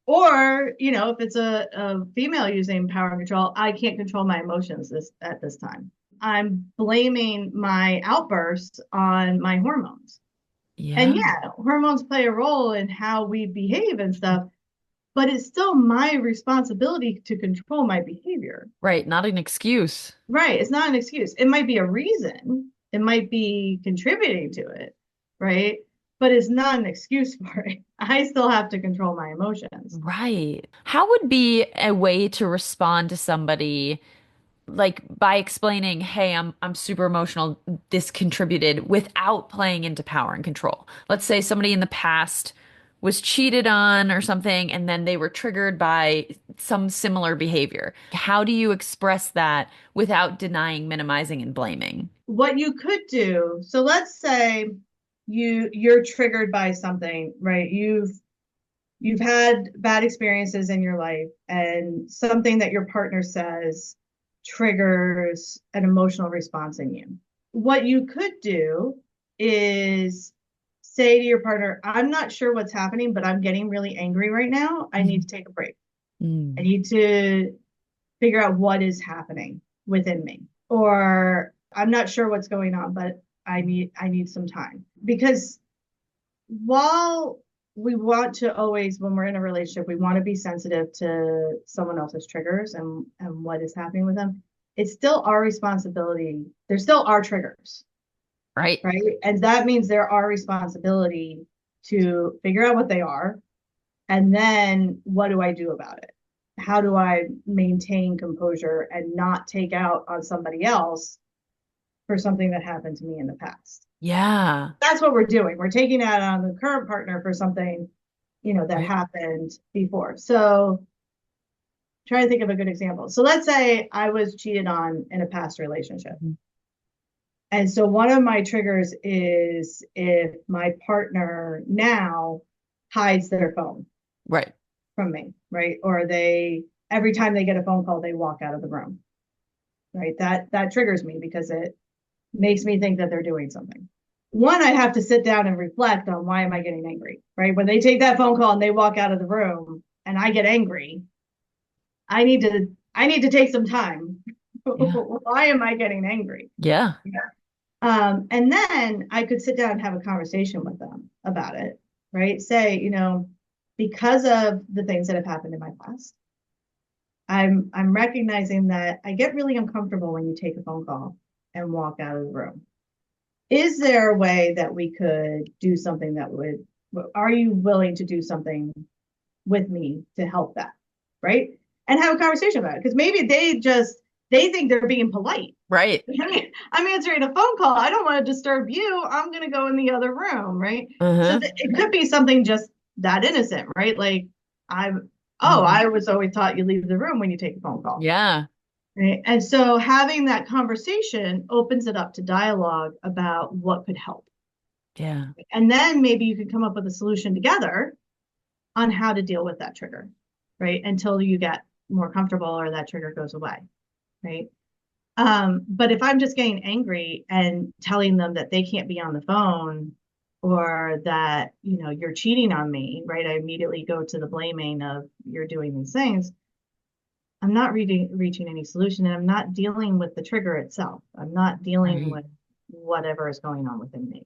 if it's a female using power and control, I can't control my emotions at this time. I'm blaming my outbursts on my hormones. And Yeah. yeah, hormones play a role in how we behave and stuff, but it's still my responsibility to control my behavior. Right. Not an excuse. Right. It's not an excuse. It might be a reason, it might be contributing to it, right? But it's not an excuse for it. I still have to control my emotions. Right. How would be a way to respond to somebody like by explaining, "Hey, I'm super emotional. This contributed," without playing into power and control. Let's say somebody in the past was cheated on or something, and then they were triggered by some similar behavior. How do you express that without denying, minimizing, and blaming? What you could do, so let's say you're triggered by something, right? You've had bad experiences in your life and something that your partner says triggers an emotional response in you. What you could do is say to your partner, I'm not sure what's happening, but I'm getting really angry right now. I need to take a break. I Mm. need to figure out what is happening within me. Or I'm not sure what's going on, but I need some time. Because while we want to always, when we're in a relationship, we want to be sensitive to someone else's triggers and what is happening with them. it's still our responsibility. There's still our triggers, Right. right? And that means they're our responsibility to figure out what they are. And then what do I do about it? How do I maintain composure and not take out on somebody else for something that happened to me in the past? Yeah. That's what we're doing. We're taking out on the current partner for something, that Right. happened before. So try to think of a good example. So let's say I was cheated on in a past relationship. Mhm. And so one of my triggers is if my partner now hides their phone Right. from me, right? Or every time they get a phone call, they walk out of the room, right? That triggers me because it makes me think that they're doing something. One, I have to sit down and reflect on why am I getting angry, right? When they take that phone call and they walk out of the room and I get angry, I need to take some time. Yeah. Why am I getting angry? Yeah. And then I could sit down and have a conversation with them about it, right? Say, because of the things that have happened in my past, I'm recognizing that I get really uncomfortable when you take a phone call and walk out of the room. Is there a way that we could do something are you willing to do something with me to help that? Right. And have a conversation about it. Because maybe they think they're being polite. Right. I'm answering a phone call. I don't want to disturb you. I'm going to go in the other room. Right. So Uh-huh. it could be something just that innocent, right? Like, I'm, oh, Mhm. I was always taught you leave the room when you take a phone call. Yeah. Right. And so having that conversation opens it up to dialogue about what could help. Yeah. And then maybe you can come up with a solution together on how to deal with that trigger, right? Until you get more comfortable or that trigger goes away, right? But if I'm just getting angry and telling them that they can't be on the phone or that, you're cheating on me, right? I immediately go to the blaming of you're doing these things. I'm not reaching any solution and I'm not dealing with the trigger itself. I'm not dealing Right. with whatever is going on within me.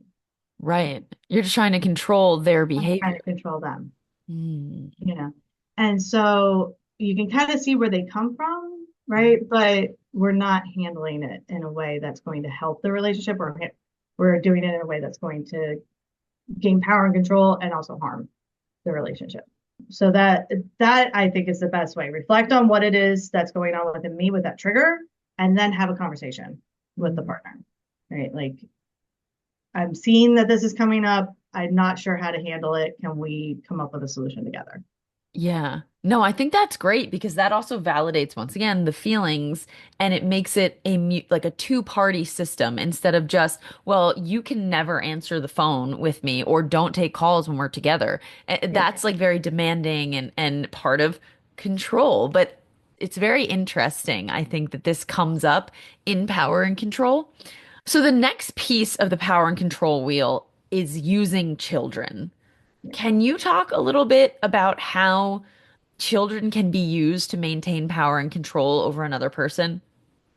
Right. You're just trying to control their I'm trying behavior. to control them, Mm. you know. And so you can kind of see where they come from, right? But we're not handling it in a way that's going to help the relationship, or we're doing it in a way that's going to gain power and control and also harm the relationship. So that I think is the best way. Reflect on what it is that's going on within me with that trigger, and then have a conversation with the Mm. partner, right? Like, I'm seeing that this is coming up. I'm not sure how to handle it. Can we come up with a solution together? Yeah. No, I think that's great because that also validates once again the feelings and it makes it like a two-party system instead of just, well, you can never answer the phone with me or don't take calls when we're together. Yeah. That's like very demanding and part of control, but it's very interesting. I think that this comes up in power and control. So the next piece of the power and control wheel is using children. Yeah. Can you talk a little bit about how children can be used to maintain power and control over another person?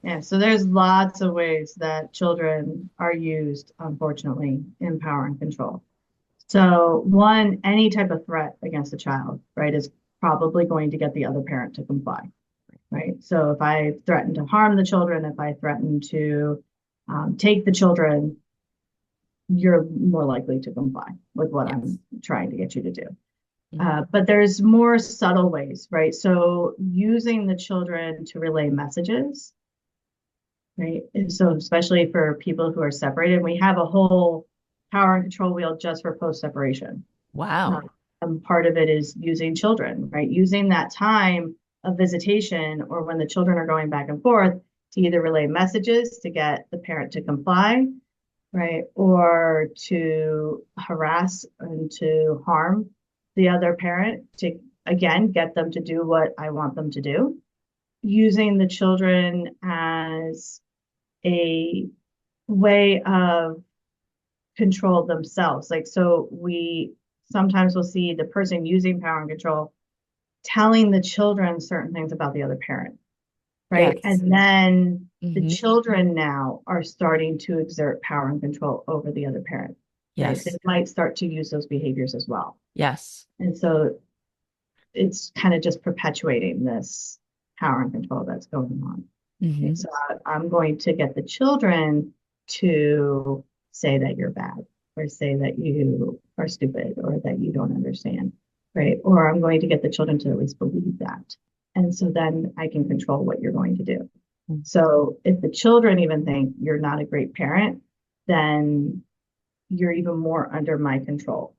Yeah, so there's lots of ways that children are used, unfortunately, in power and control. So, one, any type of threat against a child, right, is probably going to get the other parent to comply, right? So, if I threaten to harm the children, if I threaten to take the children, you're more likely to comply with what Yes. I'm trying to get you to do. Mhm. But there's more subtle ways, right? So, using the children to relay messages, right? And so especially for people who are separated, we have a whole power and control wheel just for post separation. Wow. And part of it is using children, right? Using that time of visitation or when the children are going back and forth to either relay messages to get the parent to comply, right? Or to harass and to harm the other parent to, again, get them to do what I want them to do. Using the children as a way of control themselves. Like, so we sometimes will see the person using power and control telling the children certain things about the other parent, right? Yes. And then the Hmm. children now are starting to exert power and control over the other parent, right? They Yes. might start to use those behaviors as well. Yes. And so it's kind of just perpetuating this power and control that's going on. Hmm. Right? So I'm going to get the children to say that you're bad or say that you are stupid or that you don't understand, right? Or I'm going to get the children to at least believe that. And so then I can control what you're going to do. So if the children even think you're not a great parent, then you're even more under my control,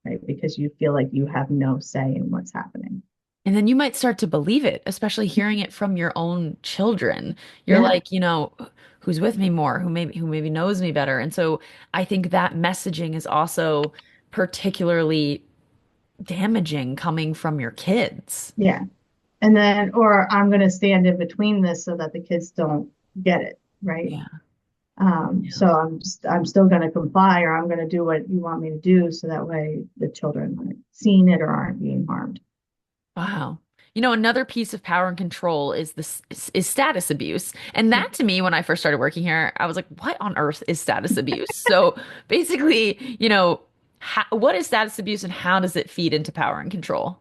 right? Because you feel like you have no say in what's happening. And then you might start to believe it, especially hearing it from your own children. You're Yeah. like, who's with me more, who maybe knows me better. And so I think that messaging is also particularly damaging coming from your kids. Yeah. And then, or I'm going to stand in between this so that the kids don't get it, right? Yeah. So Yeah. I'm still going to comply, or I'm going to do what you want me to do, so that way the children aren't seeing it or aren't being harmed. Wow. Another piece of power and control is is status abuse. And that to me, when I first started working here, I was like, what on earth is status abuse? So basically, what is status abuse and how does it feed into power and control?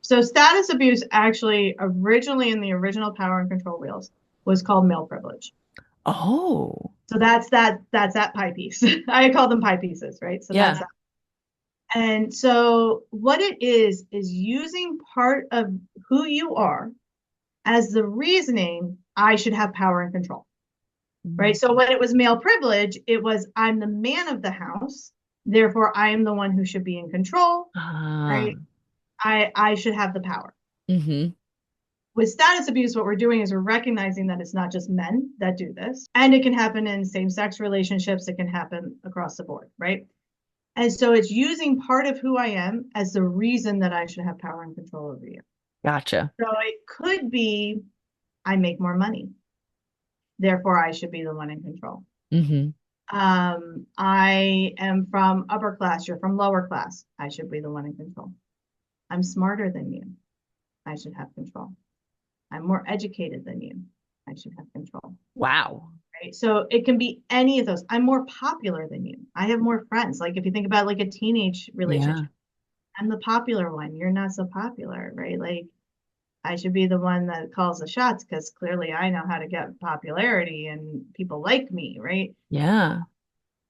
So status abuse actually originally in the original power and control wheels was called male privilege. Oh, So that's that pie piece. I call them pie pieces, right? So that's yeah. that. And so what it is using part of who you are as the reasoning I should have power and control, right? Mm. So when it was male privilege, it was I'm the man of the house, therefore I am the one who should be in control, Ah, right? I should have the power. mm-hmm. With status abuse, what we're doing is we're recognizing that it's not just men that do this, and it can happen in same-sex relationships, it can happen across the board, right? And so it's using part of who I am as the reason that I should have power and control over you. Gotcha. So it could be I make more money, therefore I should be the one in control. Mm-hmm. I am from upper class, you're from lower class, I should be the one in control. I'm smarter than you, I should have control. I'm more educated than you, I should have control. Wow. Right? So it can be any of those. I'm more popular than you. I have more friends. Like if you think about like a teenage Yeah. relationship, I'm the popular one. You're not so popular, right? Like I should be the one that calls the shots because clearly I know how to get popularity and people like me, right? Yeah.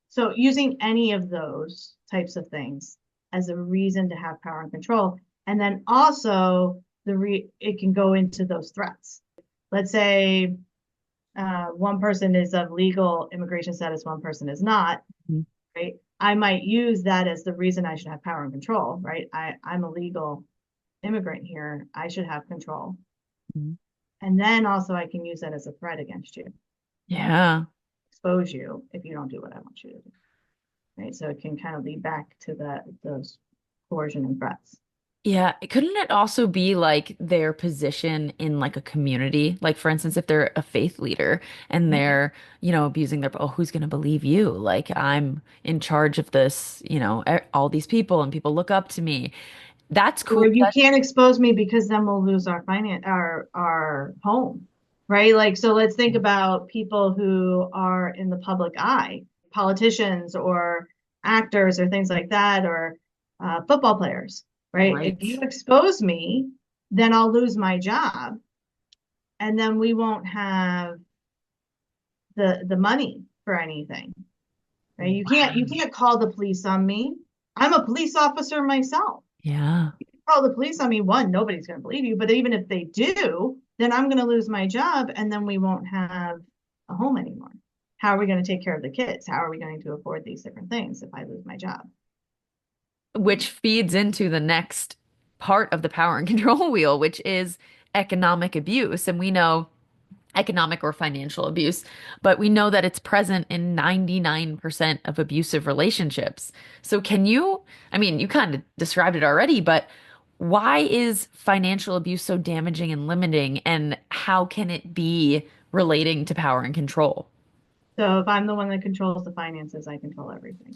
So using any of those types of things as a reason to have power and control. And then also it can go into those threats. Let's say one person is of legal immigration status, one person is not, Mm-hmm. right? I might use that as the reason I should have power and control, right? I'm a legal immigrant here. I should have control. And then also I can use that as a threat against you, Yeah. expose you if you don't do what I want you to do, right? So it can kind of lead back to those coercion and threats. Yeah, couldn't it also be like their position in like a community? Like for instance, if they're a faith leader and they're, abusing who's going to believe you? Like I'm in charge of this, all these people and people look up to me. That's Or cool. you can't expose me because then we'll lose our home, right? Like so let's think about people who are in the public eye, politicians or actors or things like that, or football players, right? If Right. you expose me, then I'll lose my job, and then we won't have the money for anything, right? You can't call the police on me. I'm a police officer myself. Yeah. Call the police on me, one, nobody's going to believe you. But even if they do, then I'm going to lose my job and then we won't have a home anymore. How are we going to take care of the kids? How are we going to afford these different things if I lose my job? Which feeds into the next part of the power and control wheel, which is economic abuse. And we know economic or financial abuse, but we know that it's present in 99% of abusive relationships. So I mean, you kind of described it already, but why is financial abuse so damaging and limiting, and how can it be relating to power and control? So if I'm the one that controls the finances, I control everything.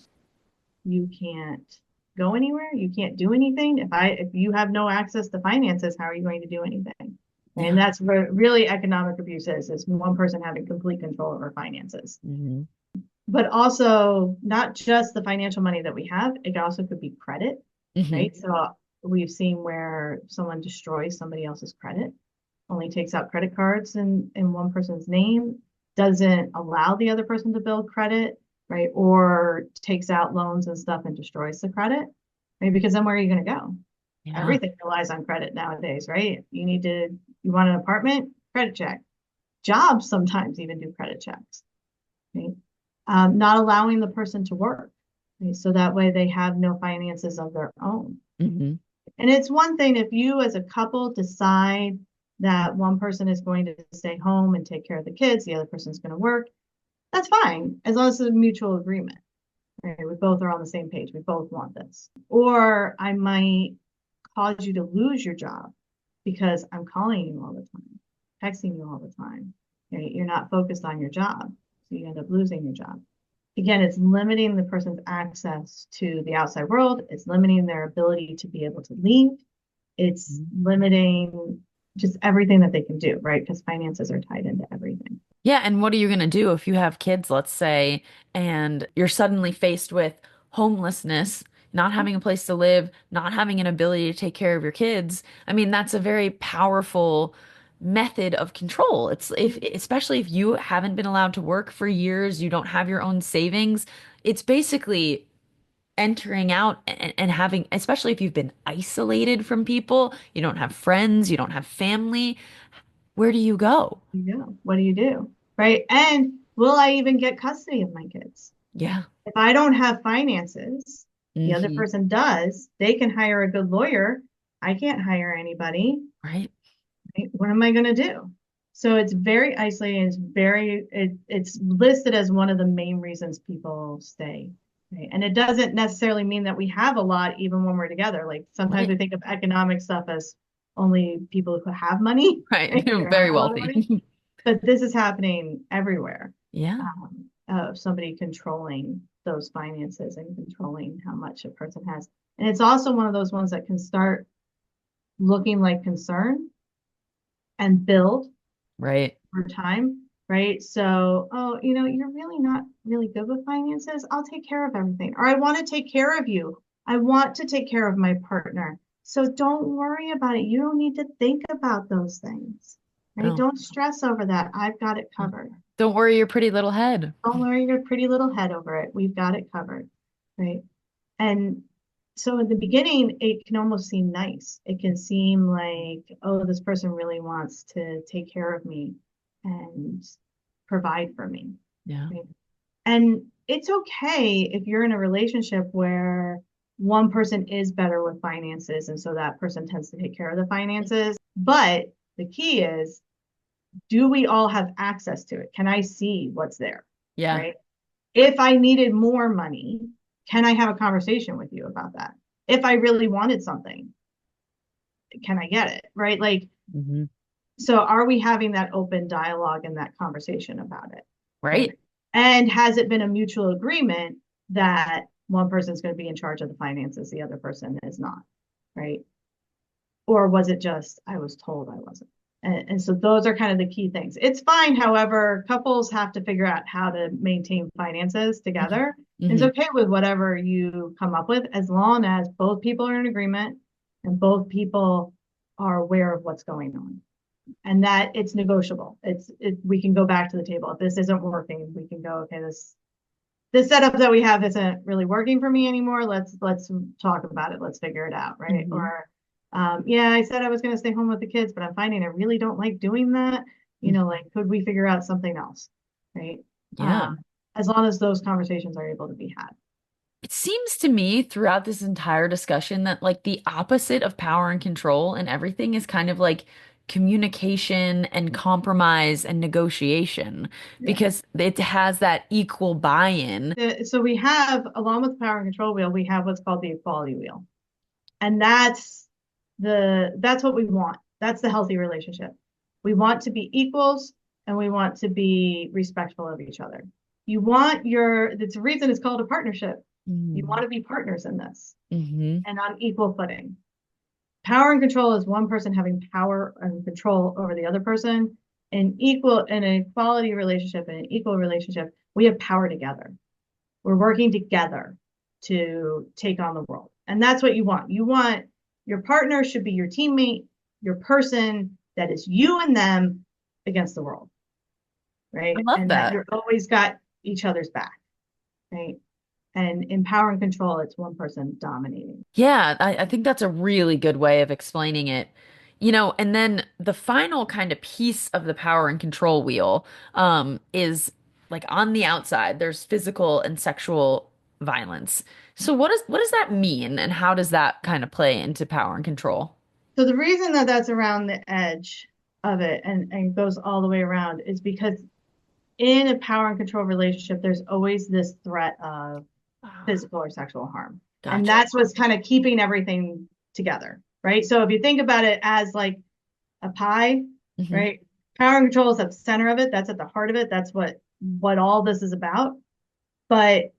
You can't go anywhere. You can't do anything. If you have no access to finances, how are you going to do anything? And Yeah. that's where really economic abuse is one person having complete control over finances. Hmm. But also not just the financial money that we have, it also could be credit, Hmm. right? So we've seen where someone destroys somebody else's credit, only takes out credit cards in one person's name, doesn't allow the other person to build credit, right? Or takes out loans and stuff and destroys the credit, right? Because then where are you going to go? Yeah. Everything relies on credit nowadays, right? You want an apartment, credit check. Jobs sometimes even do credit checks, right? Not allowing the person to work, right? So that way they have no finances of their own. Hmm. And it's one thing if you as a couple decide that one person is going to stay home and take care of the kids, the other person's going to work, that's fine, as long as it's a mutual agreement. Right? We both are on the same page. We both want this. Or I might cause you to lose your job because I'm calling you all the time, texting you all the time. Right? You're not focused on your job. So you end up losing your job. Again, it's limiting the person's access to the outside world. It's limiting their ability to be able to leave. It's limiting just everything that they can do, right? Because finances are tied into everything. Yeah, and what are you going to do if you have kids, let's say, and you're suddenly faced with homelessness, not having a place to live, not having an ability to take care of your kids? I mean, that's a very powerful method of control. It's if especially if you haven't been allowed to work for years, you don't have your own savings, it's basically entering out and having, especially if you've been isolated from people, you don't have friends, you don't have family, where do you go? Yeah. What do you do? Right. And will I even get custody of my kids? Yeah. If I don't have finances, the other Hmm. person does, they can hire a good lawyer. I can't hire anybody. Right. Right? What am I going to do? So it's very isolating. It's listed as one of the main reasons people stay. Right? And it doesn't necessarily mean that we have a lot even when we're together. Like sometimes Right. we think of economic stuff as only people who have money, Right. right? Or Very have a lot of money. wealthy. But this is happening everywhere. Yeah. Of somebody controlling those finances and controlling how much a person has. And it's also one of those ones that can start looking like concern and build Right. over time, right? So, oh, you're really not really good with finances. I'll take care of everything. Or I want to take care of you. I want to take care of my partner. So don't worry about it. You don't need to think about those things, right? No. Don't stress over that. I've got it covered. Don't worry your pretty little head. Don't worry your pretty little head over it. We've got it covered, right? And so in the beginning, it can almost seem nice. It can seem like, oh, this person really wants to take care of me and provide for me. Yeah. Right? And it's okay if you're in a relationship where one person is better with finances, and so that person tends to take care of the finances. But the key is, do we all have access to it? Can I see what's there? Yeah. Right? If I needed more money, can I have a conversation with you about that? If I really wanted something, can I get it? Right? Like, Hmm. so are we having that open dialogue and that conversation about it? Right? Right. And has it been a mutual agreement that one person's going to be in charge of the finances, the other person is not? Right? Or was it just, I was told I wasn't? And so those are kind of the key things. It's fine, however, couples have to figure out how to maintain finances together. It's Hmm. okay with whatever you come up with as long as both people are in agreement and both people are aware of what's going on. And that it's negotiable. We can go back to the table. If this isn't working, we can go, okay, this setup that we have isn't really working for me anymore. Let's talk about it. Let's figure it out, right? Hmm. Or yeah, I said I was going to stay home with the kids, but I'm finding I really don't like doing that. Like could we figure out something else, right? Yeah. As long as those conversations are able to be had. It seems to me throughout this entire discussion that like the opposite of power and control and everything is kind of like communication and compromise and negotiation Yeah. because it has that equal buy-in. So we have, along with the power and control wheel, we have what's called the equality wheel, and that's what we want. That's the healthy relationship. We want to be equals and we want to be respectful of each other. It's the reason it's called a partnership. You want to be partners in this Mm-hmm. and on equal footing. Power and control is one person having power and control over the other person. In an equality relationship, in an equal relationship, we have power together. We're working together to take on the world. And that's what you want. You want your partner should be your teammate, your person, that is you and them against the world, I right? love And that that. you're always got each other's back, right? And in power and control, it's one person dominating. Yeah, I think that's a really good way of explaining it. And then the final kind of piece of the power and control wheel is like on the outside, there's physical and sexual violence. So what does that mean, and how does that kind of play into power and control? So the reason that that's around the edge of it and goes all the way around is because in a power and control relationship, there's always this threat of Ah, physical or sexual harm. And gotcha. that's what's kind of keeping everything together, right? So if you think about it as like a pie, Hmm. right? Power and control is at the center of it. That's at the heart of it. That's what all this is about. But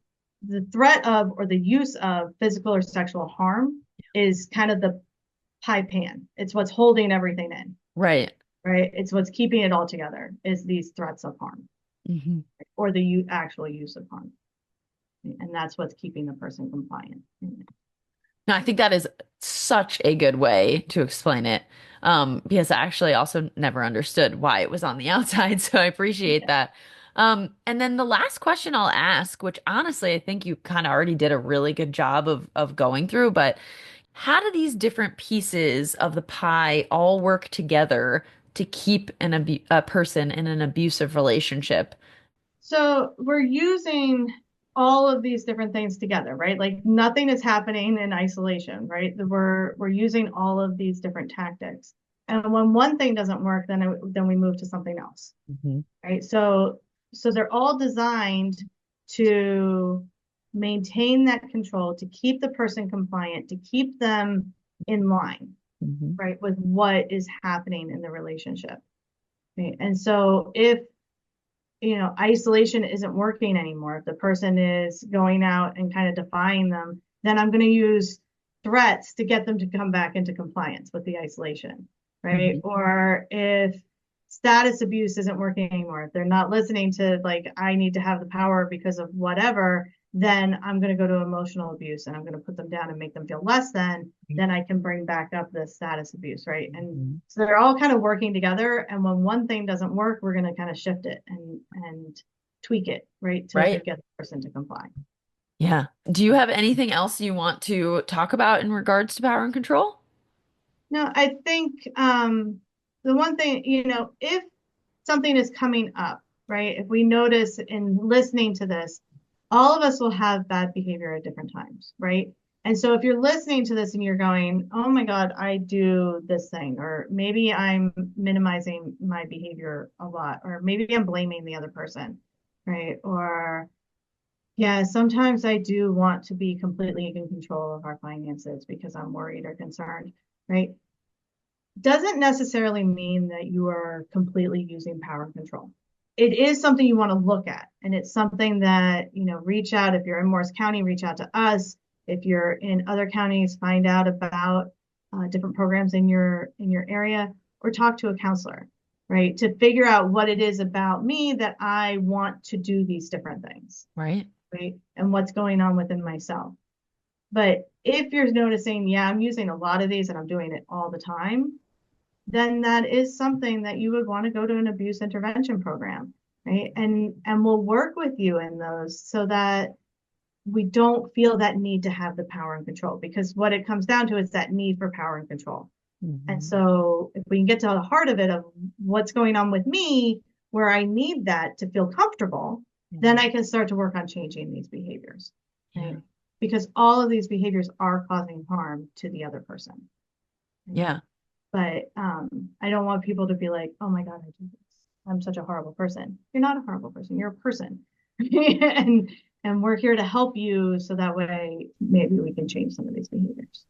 the threat of or the use of physical or sexual harm is kind of the pie pan. It's what's holding everything in, Right. right? It's what's keeping it all together is these threats of harm Hmm. or the actual use of harm. And that's what's keeping the person compliant. No, I think that is such a good way to explain it. Because I actually also never understood why it was on the outside, so I appreciate that. And then the last question I'll ask, which honestly I think you kind of already did a really good job of going through, but how do these different pieces of the pie all work together to keep a person in an abusive relationship? So we're using all of these different things together, right? Like nothing is happening in isolation, right? We're using all of these different tactics. And when one thing doesn't work, then we move to something else, Hmm. right? So they're all designed to maintain that control, to keep the person compliant, to keep them in line, Hmm. right, with what is happening in the relationship. Right? And so if isolation isn't working anymore, if the person is going out and kind of defying them, then I'm going to use threats to get them to come back into compliance with the isolation, right? Hmm. Or if status abuse isn't working anymore, if they're not listening to like, I need to have the power because of whatever, then I'm going to go to emotional abuse and I'm going to put them down and make them feel less than, then I can bring back up the status abuse, right? And Hmm. so they're all kind of working together. And when one thing doesn't work, we're going to kind of shift it and tweak it, right, to Right? get the person to comply. Yeah. Do you have anything else you want to talk about in regards to power and control? No, I think the one thing, if something is coming up, right, if we notice in listening to this, all of us will have bad behavior at different times, right? And so if you're listening to this and you're going, oh my God, I do this thing, or maybe I'm minimizing my behavior a lot, or maybe I'm blaming the other person, right? Or yeah, sometimes I do want to be completely in control of our finances because I'm worried or concerned, right? Doesn't necessarily mean that you are completely using power and control. It is something you want to look at, and it's something that, reach out. If you're in Morris County, reach out to us. If you're in other counties, find out about different programs in your area, or talk to a counselor, right? To figure out what it is about me that I want to do these different things, Right? right? And what's going on within myself. But if you're noticing, yeah, I'm using a lot of these and I'm doing it all the time, then that is something that you would want to go to an abuse intervention program, right? And we'll work with you in those so that we don't feel that need to have the power and control, because what it comes down to is that need for power and control. And Hmm. so if we can get to the heart of it, of what's going on with me where I need that to feel comfortable, then Hmm. I can start to work on changing these behaviors, right? Yeah. Because all of these behaviors are causing harm to the other person, right? Yeah. But I don't want people to be like, oh my God, I do this. I'm such a horrible person. You're not a horrible person. You're a person. And we're here to help you so that way maybe we can change some of these behaviors.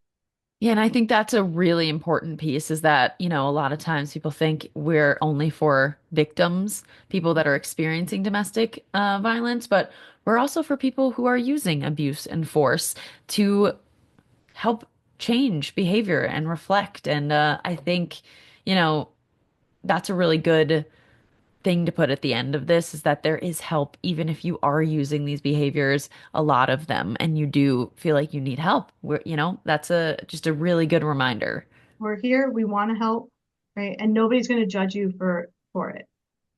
Yeah, and I think that's a really important piece is that, a lot of times people think we're only for victims, people that are experiencing domestic violence, but we're also for people who are using abuse and force to help change behavior and reflect. And I think, you know, that's a really good thing to put at the end of this is that there is help, even if you are using these behaviors, a lot of them, and you do feel like you need help. That's just a really good reminder. We're here. We want to help. right? And nobody's going to judge you for it,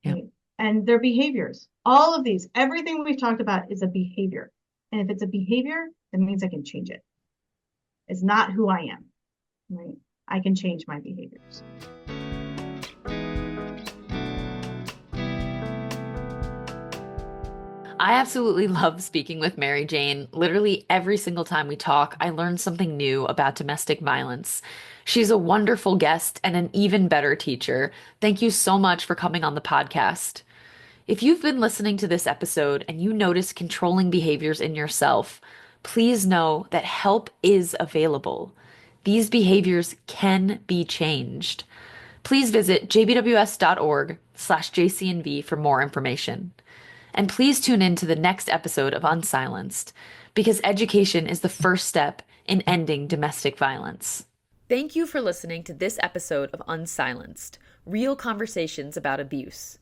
Yeah. right? And their behaviors, all of these, everything we've talked about is a behavior. And if it's a behavior, that means I can change it. It's not who I am, right? I can change my behaviors. I absolutely love speaking with Mary Jane. Literally every single time we talk, I learn something new about domestic violence. She's a wonderful guest and an even better teacher. Thank you so much for coming on the podcast. If you've been listening to this episode and you notice controlling behaviors in yourself, please know that help is available. These behaviors can be changed. Please visit jbws.org/jcnv for more information. And please tune in to the next episode of Unsilenced, because education is the first step in ending domestic violence. Thank you for listening to this episode of Unsilenced, Real Conversations About Abuse.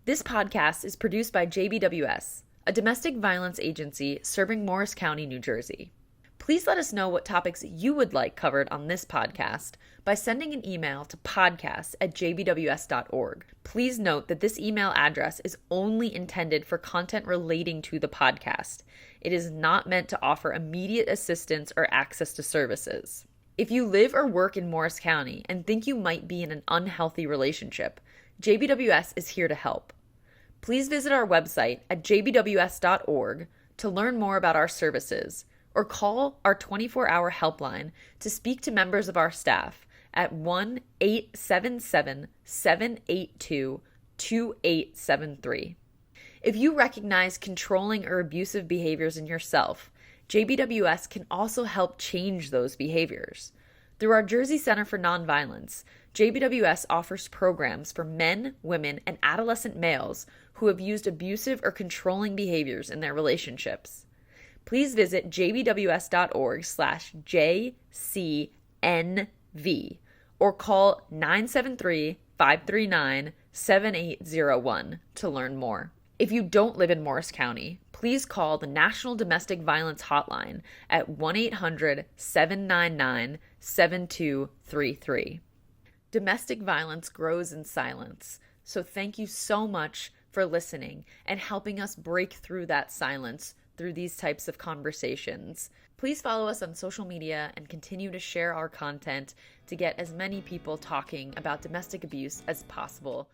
This podcast is produced by JBWS, a domestic violence agency serving Morris County, New Jersey. Please let us know what topics you would like covered on this podcast by sending an email to podcast@jbws.org. Please note that this email address is only intended for content relating to the podcast. It is not meant to offer immediate assistance or access to services. If you live or work in Morris County and think you might be in an unhealthy relationship, JBWS is here to help. Please visit our website at jbws.org to learn more about our services, or call our 24-hour helpline to speak to members of our staff at 1-877-782-2873. If you recognize controlling or abusive behaviors in yourself, JBWS can also help change those behaviors. Through our Jersey Center for Nonviolence, JBWS offers programs for men, women, and adolescent males who have used abusive or controlling behaviors in their relationships. Please visit jbws.org/jcnv or call 973-539-7801 to learn more. If you don't live in Morris County, please call the National Domestic Violence Hotline at 1-800-799-7233. Domestic violence grows in silence, so thank you so much for listening and helping us break through that silence through these types of conversations. Please follow us on social media and continue to share our content to get as many people talking about domestic abuse as possible.